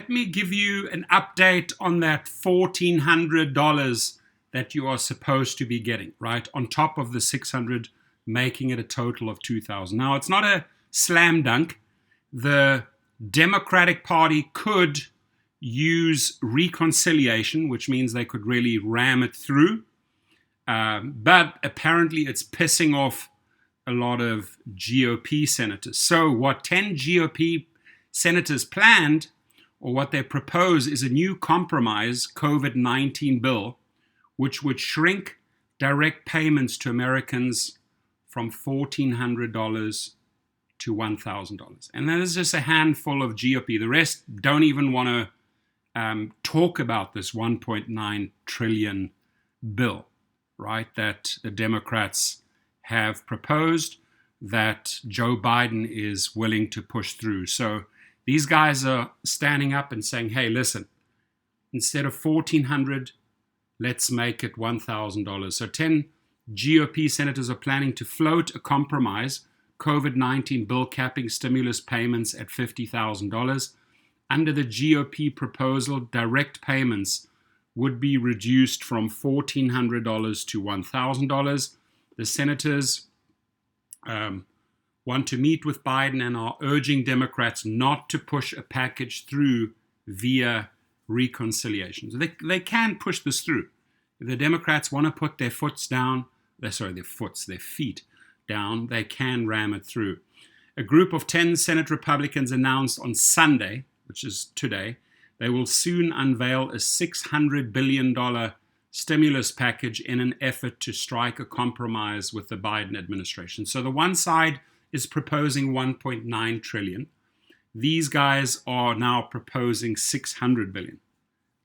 let me give you an update on that $1,400 that you are supposed to be getting, right? On top of the $600, making it a total of $2,000. Now, it's not a slam dunk. The Democratic Party could use reconciliation, which means they could really ram it through. But apparently it's pissing off a lot of GOP senators. So what 10 GOP senators planned, or what they propose, is a new compromise COVID-19 bill, which would shrink direct payments to Americans from $1,400 to $1,000. And that is just a handful of GOP. The rest don't even want to talk about this $1.9 trillion bill, right, that the Democrats have proposed, that Joe Biden is willing to push through. So these guys are standing up and saying, hey, listen, instead of $1,400, let's make it $1,000. So 10 GOP senators are planning to float a compromise COVID-19 bill capping stimulus payments at $50,000. Under the GOP proposal, direct payments would be reduced from $1,400 to $1,000. The senators want to meet with Biden and are urging Democrats not to push a package through via reconciliation. So they can push this through. If the Democrats want to put their feet down, they can ram it through. A group of 10 Senate Republicans announced on Sunday, which is today, they will soon unveil a $600 billion stimulus package in an effort to strike a compromise with the Biden administration. So the one side is proposing $1.9 trillion. These guys are now proposing $600 billion.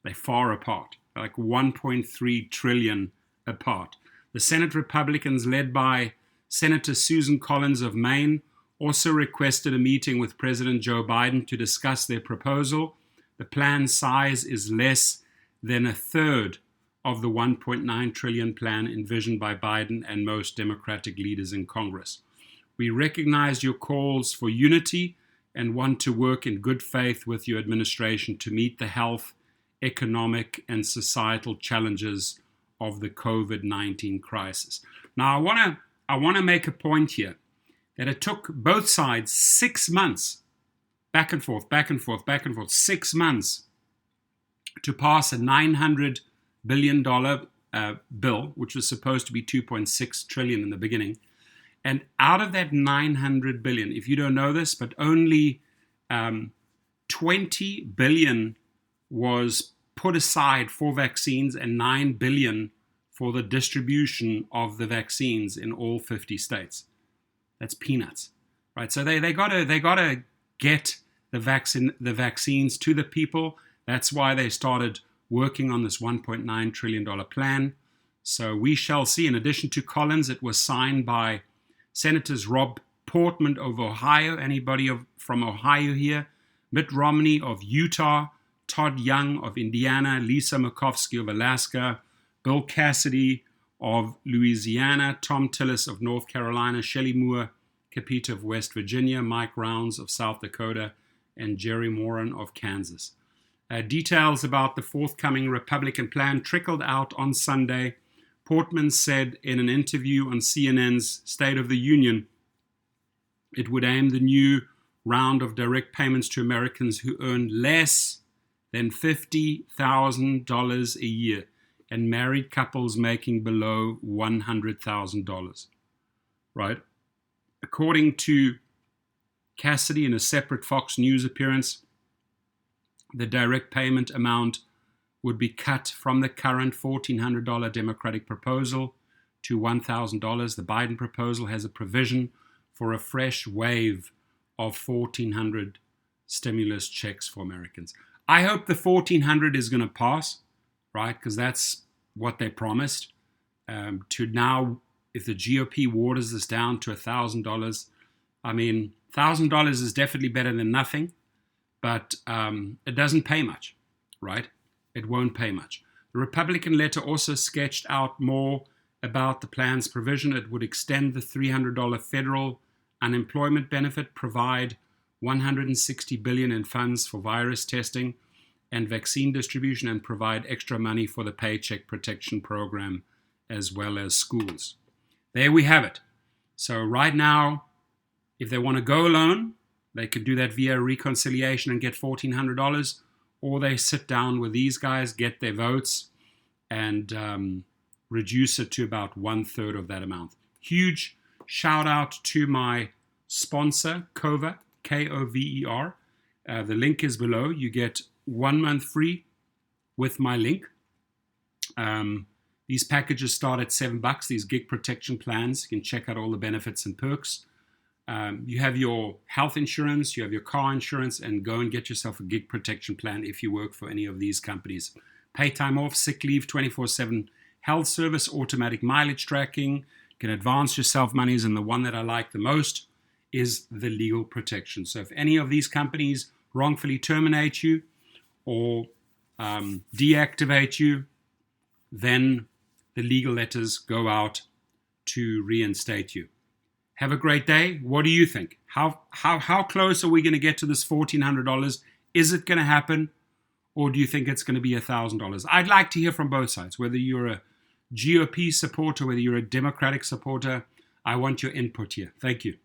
They're far apart, like $1.3 trillion apart. The Senate Republicans, led by Senator Susan Collins of Maine, also requested a meeting with President Joe Biden to discuss their proposal. The plan size is less than a third of the $1.9 trillion plan envisioned by Biden and most Democratic leaders in Congress. We recognize your calls for unity and want to work in good faith with your administration to meet the health, economic, and societal challenges of the COVID-19 crisis. Now, I want to make a point here that it took both sides 6 months, back and forth, 6 months to pass a $900 billion bill, which was supposed to be $2.6 trillion in the beginning. And out of that $900 billion, if you don't know this, but only $20 billion was put aside for vaccines and $9 billion for the distribution of the vaccines in all 50 states. That's peanuts, right? So they gotta get the vaccines to the people. That's why they started working on this $1.9 trillion plan. So we shall see. In addition to Collins, it was signed by Senators Rob Portman of Ohio, anybody from Ohio here, Mitt Romney of Utah, Todd Young of Indiana, Lisa Murkowski of Alaska, Bill Cassidy of Louisiana, Tom Tillis of North Carolina, Shelley Moore Capito of West Virginia, Mike Rounds of South Dakota, and Jerry Moran of Kansas. Details about the forthcoming Republican plan trickled out on Sunday. Portman said in an interview on CNN's State of the Union, it would aim the new round of direct payments to Americans who earn less than $50,000 a year and married couples making below $100,000, right? According to Cassidy in a separate Fox News appearance, the direct payment amount would be cut from the current $1,400 Democratic proposal to $1,000. The Biden proposal has a provision for a fresh wave of $1,400 stimulus checks for Americans. I hope the $1,400 is going to pass, right? Because that's what they promised. To now, if the GOP waters this down to $1,000, I mean, $1,000 is definitely better than nothing, but it doesn't pay much, right? It won't pay much. The Republican letter also sketched out more about the plan's provision. It would extend the $300 federal unemployment benefit, provide $160 billion in funds for virus testing, and vaccine distribution and provide extra money for the Paycheck Protection Program as well as schools. There we have it. So right now, if they want to go alone, they could do that via reconciliation and get $1,400, or they sit down with these guys, get their votes, and reduce it to about 1/3 of that amount. Huge shout out to my sponsor, Cover, Kover. The link is below. You get 1 month free with my link. These packages start at $7, these gig protection plans. You can check out all the benefits and perks. You have your health insurance, you have your car insurance, and go and get yourself a gig protection plan if you work for any of these companies. Pay time off, sick leave, 24/7 health service, automatic mileage tracking. You can advance your self monies, and the one that I like the most is the legal protection. So if any of these companies wrongfully terminate you or deactivate you, then the legal letters go out to reinstate you. Have a great day. What do you think? How close are we going to get to this $1,400? Is it going to happen, or do you think it's going to be $1,000? I'd like to hear from both sides, whether you're a GOP supporter, whether you're a Democratic supporter. I want your input here. Thank you.